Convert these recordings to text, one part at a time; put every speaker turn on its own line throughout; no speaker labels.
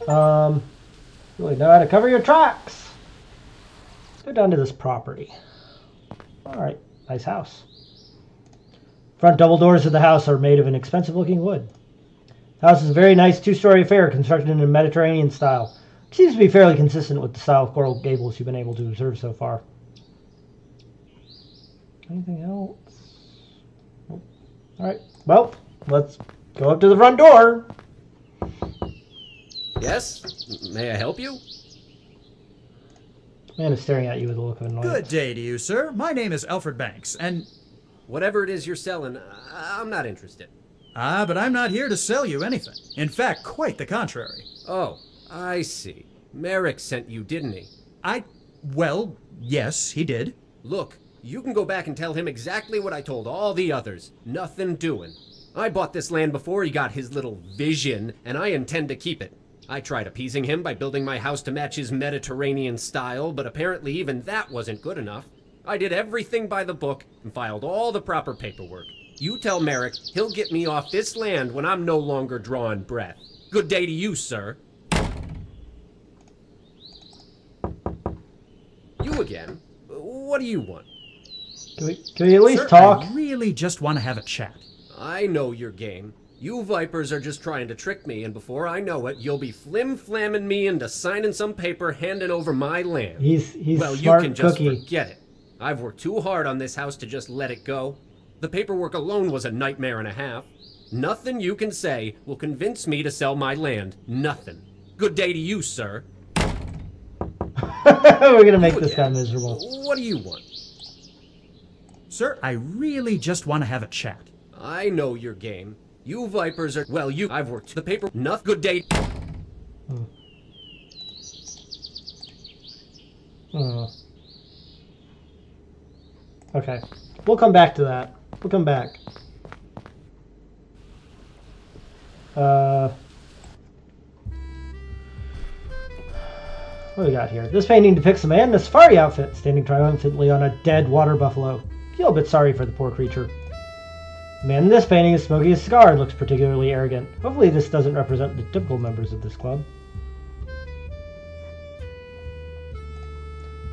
Really know how to cover your tracks. Let's go down to this property. Alright, nice house. Front double doors of the house are made of an expensive looking wood. The house is a very nice two-story affair constructed in a Mediterranean style, which seems to be fairly consistent with the style of coral gables you've been able to observe so far. Anything else? Nope. Alright, well, let's go up to the front door.
Yes? May I help you?
Man is staring at you with a look of annoyance.
Good day to you, sir. My name is Alfred Banks, and...
Whatever it is you're selling, I'm not interested.
but I'm not here to sell you anything. In fact, quite the contrary.
Oh, I see. Merrick sent you, didn't he?
Well, yes, he did.
Look, you can go back and tell him exactly what I told all the others. Nothing doing. I bought this land before he got his little vision, and I intend to keep it. I tried appeasing him by building my house to match his Mediterranean style, but apparently even that wasn't good enough. I did everything by the book and filed all the proper paperwork. You tell Merrick he'll get me off this land when I'm no longer drawing breath. Good day to you, sir. You again? What do you want?
Can we at least
Sir,
talk?
I really just want to have a chat.
I know your game. You vipers are just trying to trick me, and before I know it, you'll be flim-flamming me into signing some paper handing over my land.
He's
well,
smart
you can just
cookie.
forget it. I've worked too hard on this house to just let it go. The paperwork alone was a nightmare and a half. Nothing you can say will convince me to sell my land. Nothing. Good day to you, sir.
We're gonna make
You
this guy
again.
miserable.
What do you want?
Sir, I really just want to have a chat.
I know your game. You vipers are... Well, I've worked the paper... Nothing. Good day...
Okay. We'll come back to that. We'll come back. What do we got here? This painting depicts a man in a safari outfit, standing triumphantly on a dead water buffalo. Feel a bit sorry for the poor creature. The man in this painting is smoking a cigar and looks particularly arrogant. Hopefully this doesn't represent the typical members of this club.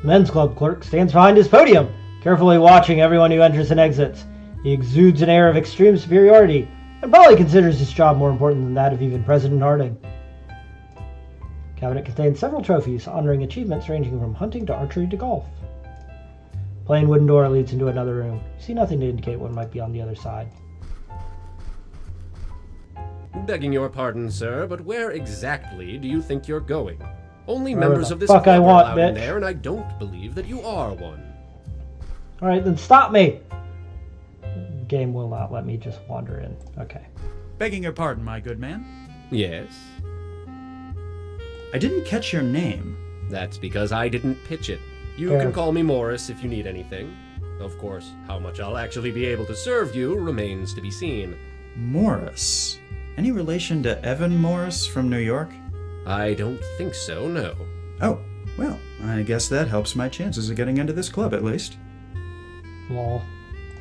The men's club clerk stands behind his podium, carefully watching everyone who enters and exits. He exudes an air of extreme superiority, and probably considers his job more important than that of even President Harding. The cabinet contains several trophies honoring achievements ranging from hunting to archery to golf. A plain wooden door leads into another room. You see nothing to indicate what might be on the other side.
Begging your pardon, sir, but where exactly do you think you're going? Only
Wherever
members
the
of this
fuck
club
I
are
want,
allowed in
bitch.
there, and I don't believe that you are one.
Alright, then stop me! The game will not let me just wander in. Okay.
Begging your pardon, my good man.
Yes?
I didn't catch your name.
That's because I didn't pitch it. You
Fair.
can call me Morris if you need anything. Of course, how much I'll actually be able to serve you remains to be seen.
Morris. Any relation to Evan Morris from New York?
I don't think so, no.
Oh, well, I guess that helps my chances of getting into this club at least.
Lol.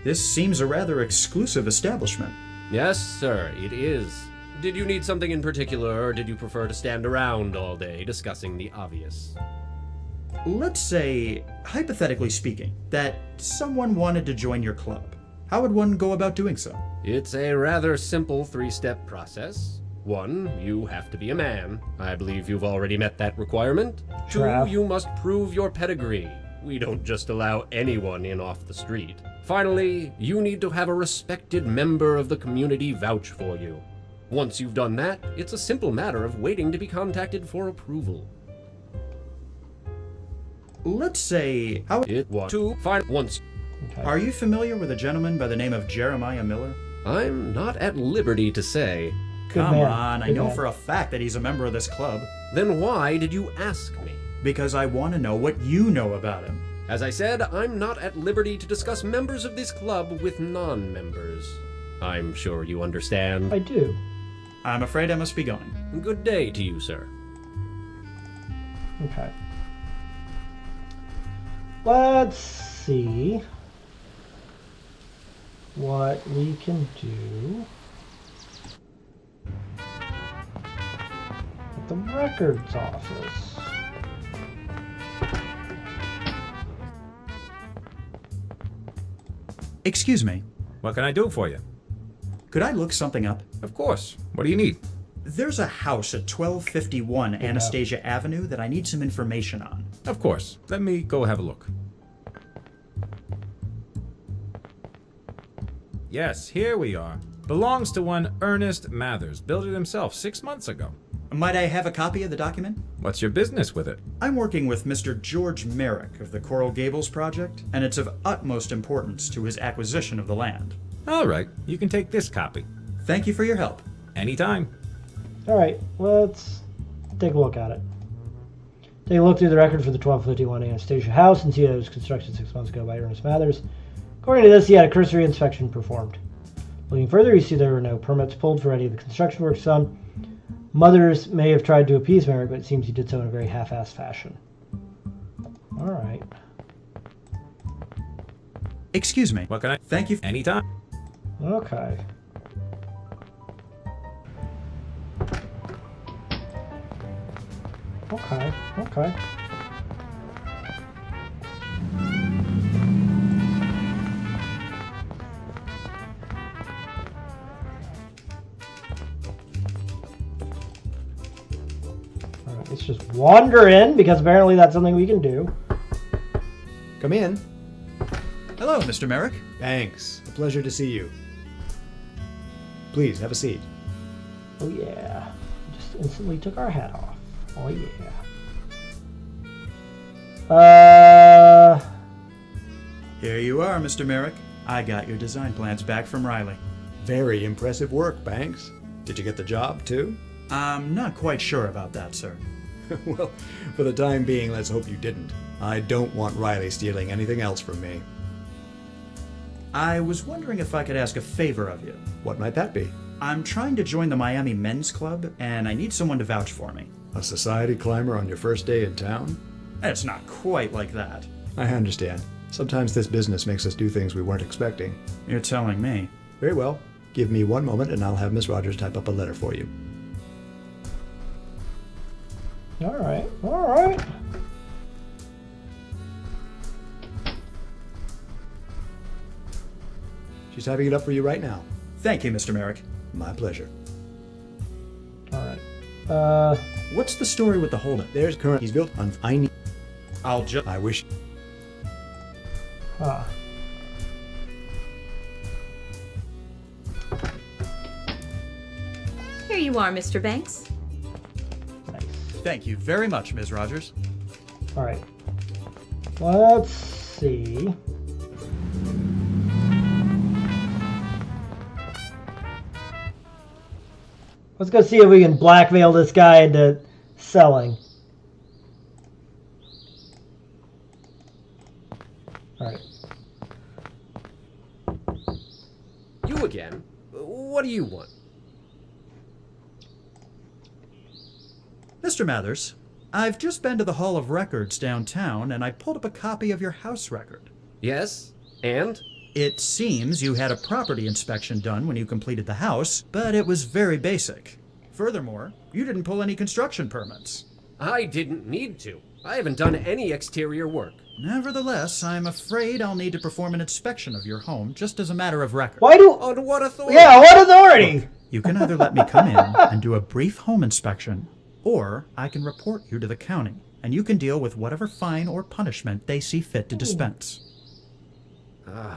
This seems a rather exclusive establishment.
Yes, sir, it is. Did you need something in particular, or did you prefer to stand around all day discussing the obvious?
Let's say, hypothetically speaking, that someone wanted to join your club. How would one go about doing so?
It's a rather simple three-step process. 1, you have to be a man. I believe you've already met that requirement.
Sure.
2, you must prove your pedigree. We don't just allow anyone in off the street. Finally, you need to have a respected member of the community vouch for you. Once you've done that, it's a simple matter of waiting to be contacted for approval.
Let's say, how...
It was 2, once.
Okay.
Are you familiar with a gentleman by the name of Jeremiah Miller?
I'm not at liberty to say.
Good
Come
man.
on, I
Good
know
man.
for a fact that he's a member of this club.
Then why did you ask me?
Because I want to know what you know about him.
As I said, I'm not at liberty to discuss members of this club with non-members. I'm sure you understand.
I do.
I'm afraid I must be going.
Good day to you, sir.
Okay. Let's see what we can do. What the records office.
Excuse me,
What can I do for you?
could I look something up?
Of course. What do you need?
There's a house at 1251 Anastasia Avenue that I need some information on.
Of course. Let me go have a look. Yes, here we are. Belongs to one Ernest Mathers. Built it himself 6 months ago.
Might I have a copy of the document?
What's your business with it?
I'm working with Mr. George Merrick of the Coral Gables project, and it's of utmost importance to his acquisition of the land.
All right, you can take this copy.
Thank you for your help.
Anytime.
All right, let's take a look at it. Take a look through the record for the 1251 Anastasia house and see that it was constructed 6 months ago by Ernest Mathers. According to this, he had a cursory inspection performed. Looking further, you see there were no permits pulled for any of the construction work done. Mothers may have tried to appease Merrick, but it seems he did so in a very half-assed fashion. All right.
Excuse me.
What can I...
Thank you.
Anytime.
Okay. Okay. Alright, let's just wander in, because apparently that's something we can do.
Come in.
Hello, Mr. Merrick.
Thanks. A pleasure to see you. Please, have a seat.
Oh yeah. Just instantly took our hat off. Oh yeah.
Here you are, Mr. Merrick. I got your design plans back from Riley.
Very impressive work, Banks. Did you get the job, too?
I'm not quite sure about that, sir.
Well, for the time being, let's hope you didn't. I don't want Riley stealing anything else from me.
I was wondering if I could ask a favor of you.
What might that be?
I'm trying to join the Miami Men's Club, and I need someone to vouch for me.
A society climber on your first day in town?
It's not quite like that.
I understand. Sometimes this business makes us do things we weren't expecting.
You're telling me.
Very well. Give me one moment and I'll have Miss Rogers type up a letter for you.
Alright.
She's typing it up for you right now.
Thank you, Mr. Merrick.
My pleasure.
Alright.
What's the story with the holdup?
There's current. He's built on. I wish.
Ah.
Here you are, Mr. Banks.
Nice.
Thank you very much, Ms. Rogers.
Alright. Let's see. Let's go see if we can blackmail this guy into selling. Alright.
You again? What do you want?
Mr. Mathers, I've just been to the Hall of Records downtown, and I pulled up a copy of your house record.
Yes? And?
It seems you had a property inspection done when you completed the house, but it was very basic. Furthermore, you didn't pull any construction permits.
I didn't need to. I haven't done any exterior work.
Nevertheless, I'm afraid I'll need to perform an inspection of your home just as a matter of record.
Why do...
On what authority?
Yeah, what authority?
You can either let me come in and do a brief home inspection, or I can report you to the county, and you can deal with whatever fine or punishment they see fit to dispense.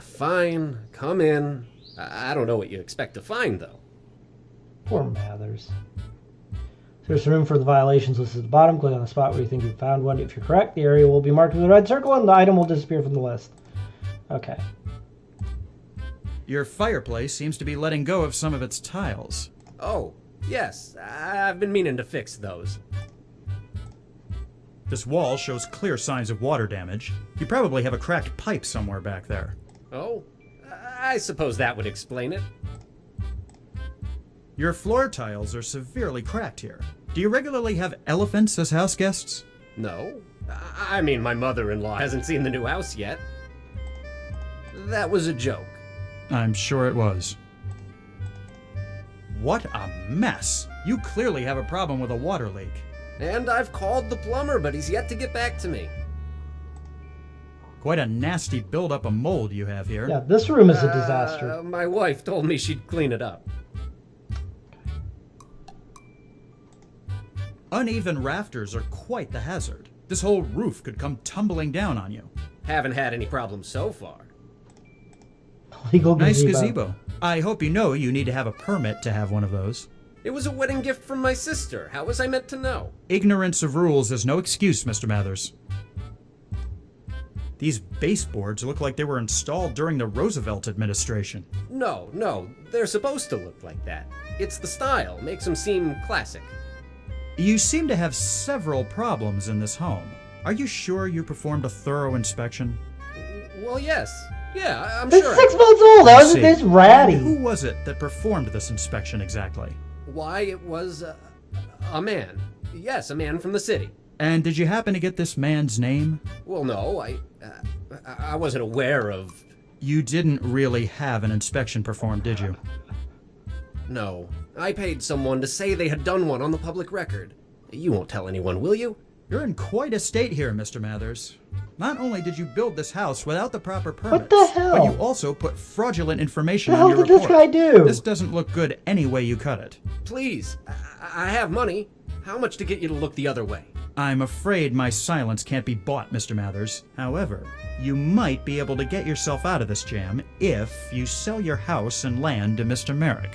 Fine. Come in. I don't know what you expect to find, though.
Poor Mathers. There's room for the violations listed at the bottom. Click on the spot where you think you found one. If you're correct, the area will be marked with a red circle and the item will disappear from the list. Okay.
Your fireplace seems to be letting go of some of its tiles.
Oh, yes. I've been meaning to fix those.
This wall shows clear signs of water damage. You probably have a cracked pipe somewhere back there.
Oh? I suppose that would explain it.
Your floor tiles are severely cracked here. Do you regularly have elephants as house guests?
No. I mean, my mother-in-law hasn't seen the new house yet. That was a joke.
I'm sure it was. What a mess! You clearly have a problem with a water leak.
And I've called the plumber, but he's yet to get back to me.
Quite a nasty buildup of mold you have here.
Yeah, this room is a disaster.
My wife told me she'd clean it up.
Uneven rafters are quite the hazard. This whole roof could come tumbling down on you.
Haven't had any problems so far.
Legal
Nice
gazebo.
gazebo. I hope you know you need to have a permit to have one of those.
It was a wedding gift from my sister. How was I meant to know?
Ignorance of rules is no excuse, Mr. Mathers. These baseboards look like they were installed during the Roosevelt administration.
No, they're supposed to look like that. It's the style, makes them seem classic.
You seem to have several problems in this home. Are you sure you performed a thorough inspection?
Well, yes. Yeah, I'm
This
sure.
is 6 months old. How is it this ratty?
And who was it that performed this inspection exactly?
Why, it was a man. Yes, a man from the city.
And did you happen to get this man's name?
Well, no, I wasn't aware of...
You didn't really have an inspection performed, did you?
No. I paid someone to say they had done one on the public record. You won't tell anyone, will you?
You're in quite a state here, Mr. Mathers. Not only did you build this house without the proper permits,
the hell?
but you also put fraudulent information
What the
on
hell
your
did this
report.
guy do?
This doesn't look good any way you cut it.
Please, I have money. How much to get you to look the other way?
I'm afraid my silence can't be bought, Mr. Mathers. However, you might be able to get yourself out of this jam if you sell your house and land to Mr. Merrick.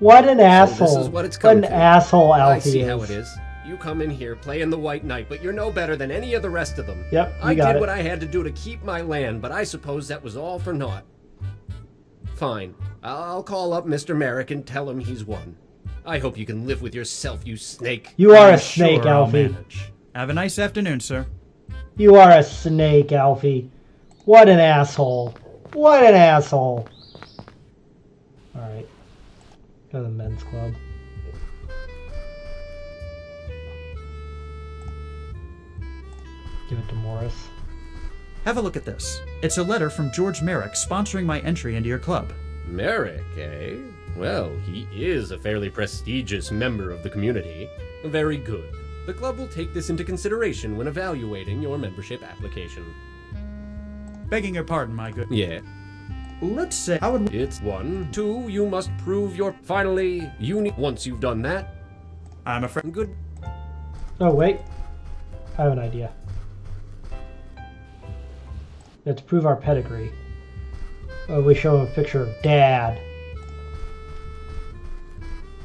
What an asshole.
this is what it's come
an
to.
asshole Alfie
I see how it is. You come in here playing the white knight, but you're no better than any of the rest of them.
Yep, you
I
got
did
it.
what I had to do to keep my land, but I suppose that was all for naught. Fine. I'll call up Mr. Merrick and tell him he's won. I hope you can live with yourself, you snake.
You are a
I'm
snake,
sure I'll
Alfie.
manage. Have a nice afternoon, sir.
You are a snake, Alfie. What an asshole. What an asshole. Alright. Go to the men's club. Give it to Morris.
Have a look at this. It's a letter from George Merrick sponsoring my entry into your club.
Merrick, eh? Well, he is a fairly prestigious member of the community. Very good. The club will take this into consideration when evaluating your membership application.
Begging your pardon, my good.
Yeah.
Let's say I would.
It's 1. 2, you must prove your... Finally, once you've done that,
I'm afraid.
good.
Oh, wait. I have an idea. We have to prove our pedigree. We show him a picture of Dad.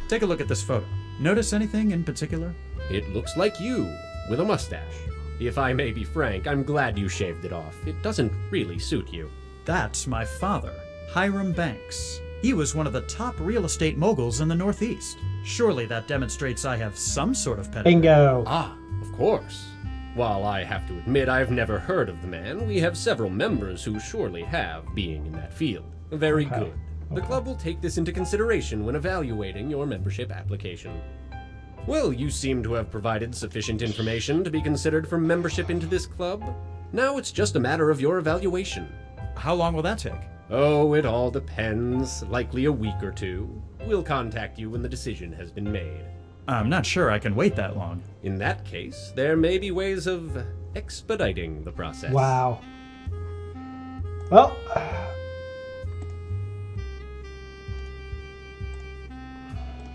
Take a look at this photo. Notice anything in particular?
It looks like you, with a mustache. If I may be frank, I'm glad you shaved it off. It doesn't really suit you.
That's my father, Hiram Banks. He was one of the top real estate moguls in the Northeast. Surely that demonstrates I have some sort of pedigree.
Bingo.
Ah, of course. While I have to admit I've never heard of the man, we have several members who surely have, being in that field. Very
Okay.
good. The club will take this into consideration when evaluating your membership application. Well, you seem to have provided sufficient information to be considered for membership into this club. Now it's just a matter of your evaluation.
How long will that take?
Oh, it all depends. Likely a week or two. We'll contact you when the decision has been made.
I'm not sure I can wait that long.
In that case, there may be ways of expediting the process.
Wow. Well,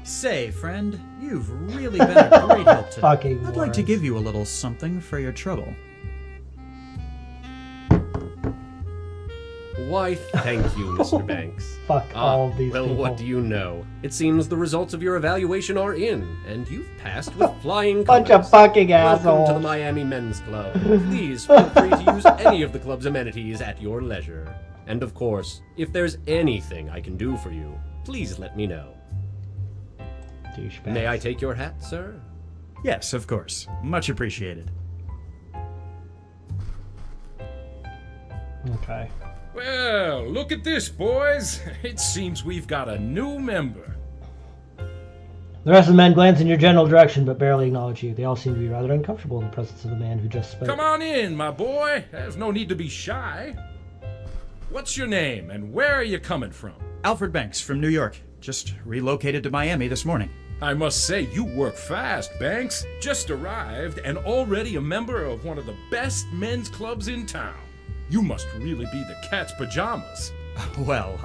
Say, friend, you've really been a great help today.
Fucking
I'd like to
Lawrence.
give you a little something for your trouble.
Why, thank you, Mr. Banks.
fuck all of these
well,
people.
what do you know? It seems the results of your evaluation are in, and you've passed with flying
Bunch
colors.
of fucking
Welcome to
assholes.
the Miami Men's Club. Please feel free to use any of the club's amenities at your leisure. And of course, if there's anything I can do for you, please let me know.
Douchebags.
May I take your hat, sir?
Yes, of course. Much appreciated.
Okay.
Well, look at this, boys. It seems we've got a new member.
The rest of the men glance in your general direction, but barely acknowledge you. They all seem to be rather uncomfortable in the presence of the man who just spoke.
Come on in, my boy. There's no need to be shy. What's your name, and where are you coming from?
Alfred Banks from New York. Just relocated to Miami this morning.
I must say, you work fast, Banks. Just arrived and already a member of one of the best men's clubs in town. You must really be the cat's pajamas.
Well,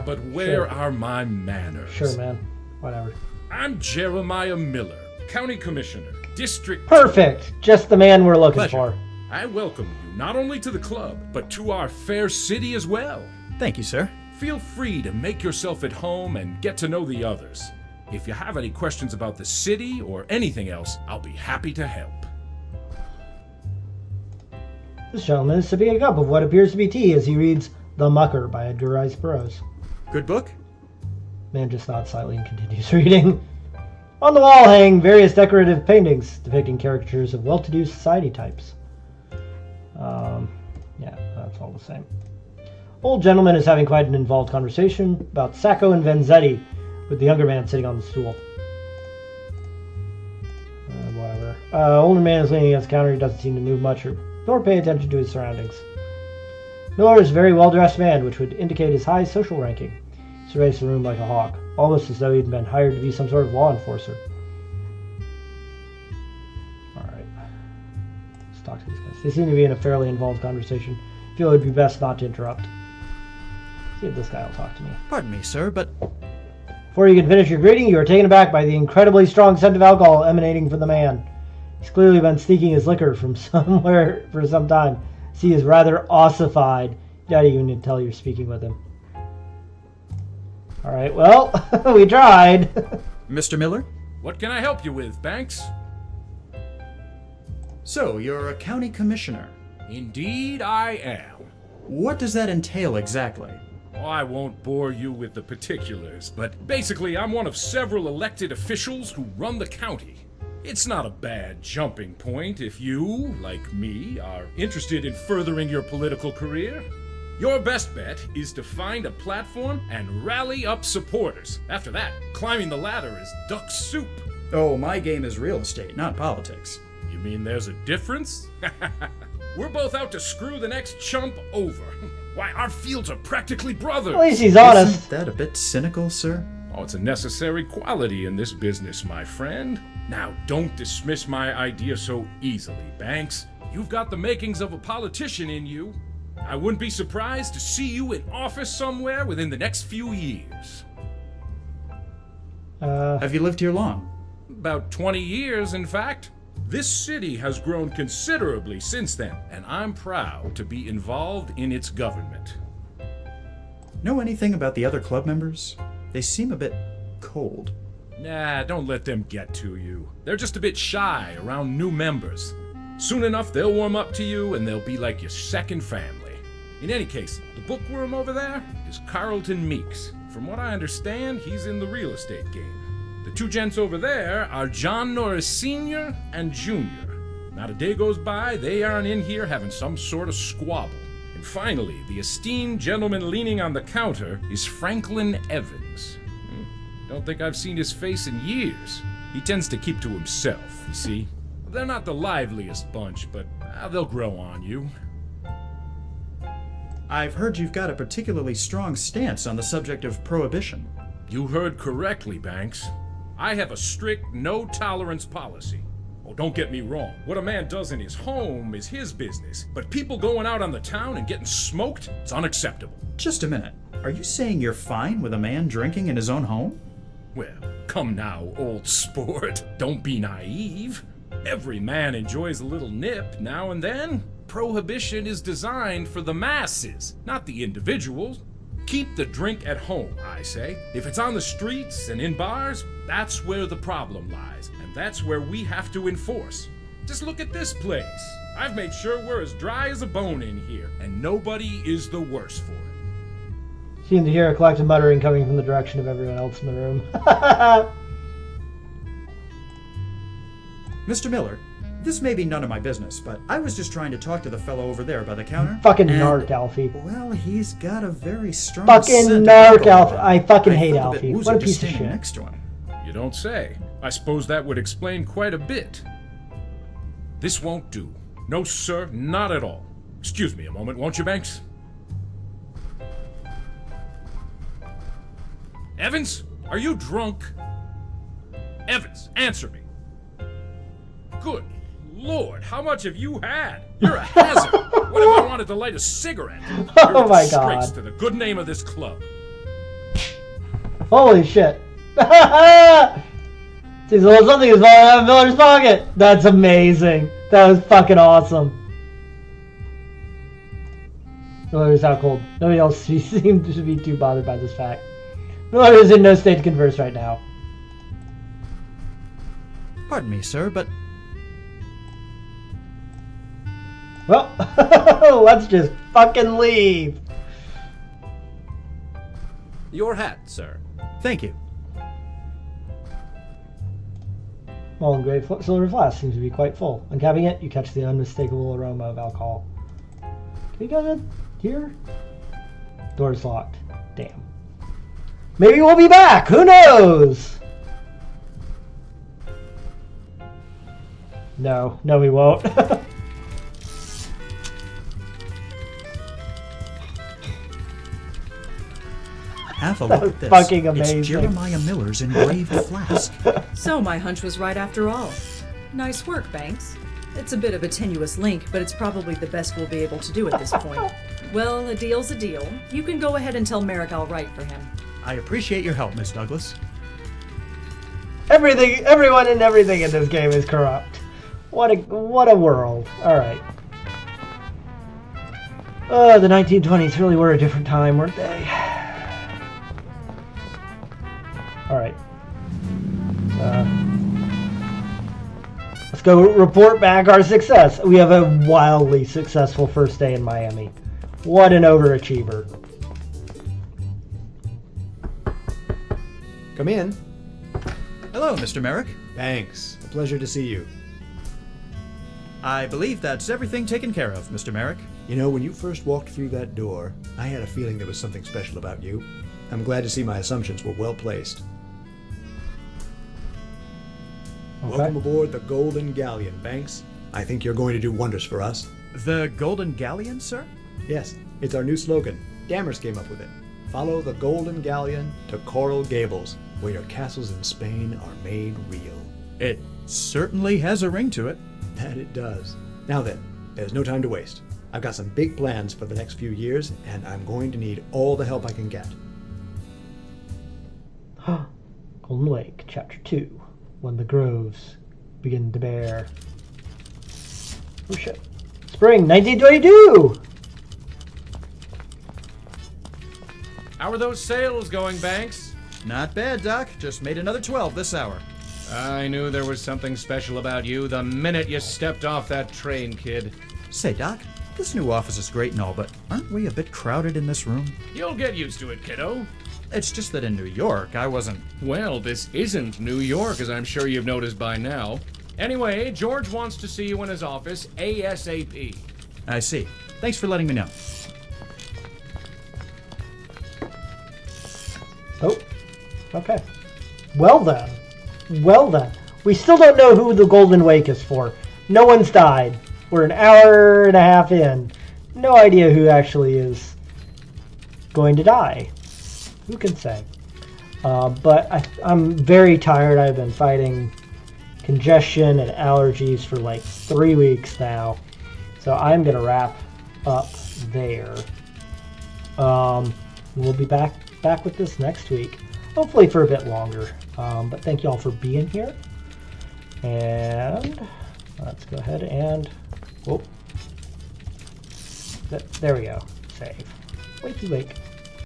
But where
Sure.
are my manners?
Sure, man. Whatever.
I'm Jeremiah Miller, County Commissioner, District...
Perfect. Just the man we're looking
Pleasure.
for.
I welcome you not only to the club, but to our fair city as well.
Thank you, sir.
Feel free to make yourself at home and get to know the others. If you have any questions about the city or anything else, I'll be happy to help.
This gentleman is sipping a cup of what appears to be tea as he reads The Mucker by Edgar Rice Burroughs.
Good book?
Man just nods slightly and continues reading. On the wall hang various decorative paintings depicting caricatures of well-to-do society types. Yeah, that's all the same. Old gentleman is having quite an involved conversation about Sacco and Vanzetti with the younger man sitting on the stool. Whatever. Older man is leaning against the counter. He doesn't seem to move much nor pay attention to his surroundings. Miller is a very well-dressed man, which would indicate his high social ranking. He surveys the room like a hawk, almost as though he'd been hired to be some sort of law enforcer. Alright. Let's talk to these guys. They seem to be in a fairly involved conversation. I feel it would be best not to interrupt. See if this guy will talk to me.
Pardon me, sir, but
Before you can finish your greeting, you are taken aback by the incredibly strong scent of alcohol emanating from the man. He's clearly been sneaking his liquor from somewhere for some time. He is rather ossified. You don't even tell you're speaking with him. Alright, well, we tried.
Mr. Miller?
What can I help you with, Banks?
So, you're a county commissioner.
Indeed, I am.
What does that entail exactly?
Oh, I won't bore you with the particulars, but basically I'm one of several elected officials who run the county. It's not a bad jumping point if you, like me, are interested in furthering your political career. Your best bet is to find a platform and rally up supporters. After that, climbing the ladder is duck soup.
Oh, my game is real estate, not politics.
You mean there's a difference? We're both out to screw the next chump over. Why, our fields are practically brothers.
At least he's honest.
Isn't that a bit cynical, sir?
Oh, it's a necessary quality in this business, my friend. Now, don't dismiss my idea so easily, Banks. You've got the makings of a politician in you. I wouldn't be surprised to see you in office somewhere within the next few years.
Have you lived here long?
About 20 years, in fact. This city has grown considerably since then, and I'm proud to be involved in its government.
Know anything about the other club members? They seem a bit cold.
Nah, don't let them get to you. They're just a bit shy around new members. Soon enough, they'll warm up to you, and they'll be like your second family. In any case, the bookworm over there is Carlton Meeks. From what I understand, he's in the real estate game. The two gents over there are John Norris Sr. and Jr. Not a day goes by, they aren't in here having some sort of squabble. And finally, the esteemed gentleman leaning on the counter is Franklin Evans. Don't think I've seen his face in years. He tends to keep to himself, you see. They're not the liveliest bunch, but they'll grow on you.
I've heard you've got a particularly strong stance on the subject of prohibition.
You heard correctly, Banks. I have a strict no-tolerance policy. Oh, don't get me wrong. What a man does in his home is his business. But people going out on the town and getting smoked, it's unacceptable.
Just a minute. Are you saying you're fine with a man drinking in his own home?
Well, come now, old sport. Don't be naive. Every man enjoys a little nip now and then. Prohibition is designed for the masses, not the individuals. Keep the drink at home, I say. If it's on the streets and in bars, that's where the problem lies, and that's where we have to enforce. Just look at this place. I've made sure we're as dry as a bone in here, and nobody is the worse for it.
Seem to hear a collective muttering coming from the direction of everyone else in the room.
Mr. Miller, this may be none of my business, but I was just trying to talk to the fellow over there by the counter.
Fucking
and,
narc, Alfie.
Well, he's got a very strong
Fucking
scent of
narc,
alcohol.
Alfie. I fucking hate
felt a bit
Alfie.
woozy
What a
just
piece of
standing
shit.
next to him.
You don't say. I suppose that would explain quite a bit. This won't do. No, sir, not at all. Excuse me a moment, won't you, Banks? Evans, are you drunk? Evans, answer me. Good Lord, how much have you had? You're a hazard. What if I wanted to light a cigarette? You're
Oh
a
my
disgrace
God.
to the good name of this club.
Holy shit. Seems a little something is falling out of Miller's pocket. That's amazing. That was fucking awesome. Miller is out cold. Nobody else seems to be too bothered by this fact. Miller is in no state to converse right now.
Pardon me, sir, but
Well, let's just fucking leave.
Your hat, sir.
thank you.
Small engraved silver flask seems to be quite full. Uncapping it, you catch the unmistakable aroma of alcohol. Can you get in here? Door's locked. Damn. Maybe we'll be back. Who knows? No, we won't.
Have a look at this.
Fucking amazing.
It's Jeremiah Miller's engraved flask.
So my hunch was right after all. Nice work, Banks. It's a bit of a tenuous link, but it's probably the best we'll be able to do at this point. Well, a deal's a deal. You can go ahead and tell Merrick I'll write for him.
I appreciate your help, Miss Douglas.
Everyone and everything in this game is corrupt. What a world. All right. The 1920s really were a different time, weren't they? All right. Let's go report back our success. We have a wildly successful first day in Miami. What an overachiever.
Come in.
Hello, Mr. Merrick.
Thanks. A pleasure to see you.
I believe that's everything taken care of, Mr. Merrick.
You know, when you first walked through that door, I had a feeling there was something special about you. I'm glad to see my assumptions were well placed.
Okay.
Welcome aboard the Golden Galleon, Banks. I think you're going to do wonders for us.
The Golden Galleon, sir?
Yes, it's our new slogan. Dammers came up with it. Follow the Golden Galleon to Coral Gables, where your castles in Spain are made real.
It certainly has a ring to it.
That it does. Now then, there's no time to waste. I've got some big plans for the next few years, and I'm going to need all the help I can get.
Golden Lake, Chapter 2. When the groves begin to bear. Oh shit. Spring 1922!
How are those sales going, Banks?
Not bad, Doc. Just made another 12 this hour.
I knew there was something special about you the minute you stepped off that train, kid.
Say, Doc, this new office is great and all, but aren't we a bit crowded in this room?
You'll get used to it, kiddo.
It's just that in New York, I wasn't...
Well, this isn't New York, as I'm sure you've noticed by now. Anyway, George wants to see you in his office ASAP.
I see. Thanks for letting me know.
Oh, okay. Well then. We still don't know who the Golden Wake is for. No one's died. We're an hour and a half in. No idea who actually is going to die. Who can say? But I'm very tired. I've been fighting congestion and allergies for like 3 weeks now. So I'm going to wrap up there. We'll be back with this next week. Hopefully for a bit longer. But thank you all for being here. And let's go ahead and... Whoop. There we go. Save. Wakey wake.